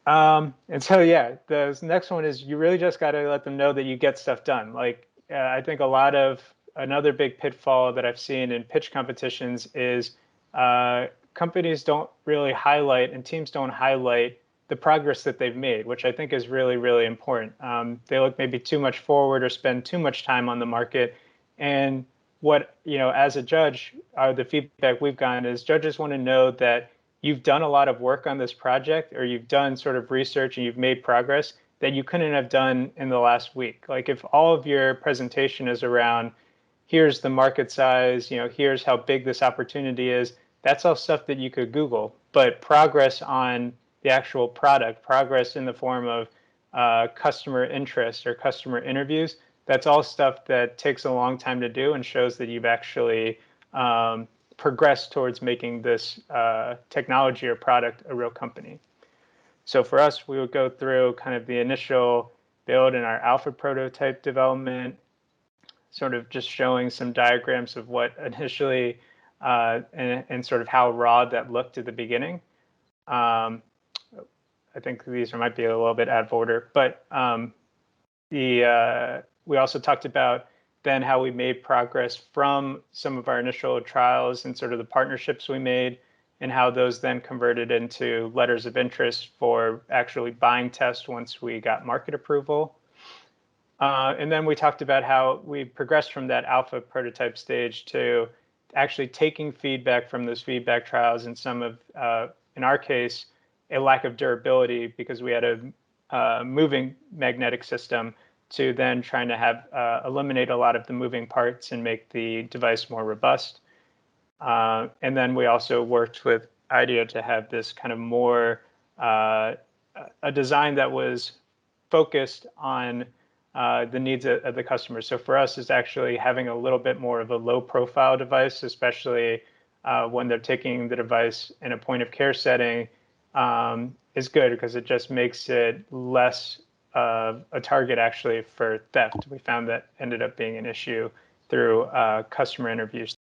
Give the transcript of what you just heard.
And so, yeah, the next one is you really just got to let them know that you get stuff done. Like, I think another big pitfall that I've seen in pitch competitions is companies don't really highlight and teams don't highlight the progress that they've made, which I think is really, really important. They look maybe too much forward or spend too much time on the market. And as a judge, the feedback we've gotten is judges want to know that you've done a lot of work on this project or you've done sort of research and you've made progress that you couldn't have done in the last week. Like if all of your presentation is around here's the market size, here's how big this opportunity is, that's all stuff that you could Google. But progress on the actual product, progress in the form of customer interest or customer interviews, that's all stuff that takes a long time to do and shows that you've actually progress towards making this technology or product a real company. So for us, we would go through kind of the initial build and our alpha prototype development, sort of just showing some diagrams of what initially and sort of how raw that looked at the beginning. I think these might be a little bit out of order, but we also talked about then how we made progress from some of our initial trials and sort of the partnerships we made and how those then converted into letters of interest for actually buying tests once we got market approval. And then we talked about how we progressed from that alpha prototype stage to actually taking feedback from those feedback trials and some of, in our case, a lack of durability because we had a moving magnetic system to then trying to have eliminate a lot of the moving parts and make the device more robust. And then we also worked with IDEO to have this kind of more a design that was focused on the needs of the customer. So for us, it's actually having a little bit more of a low profile device, especially when they're taking the device in a point of care setting, is good because it just makes it less a target actually for theft. We found that ended up being an issue through customer interviews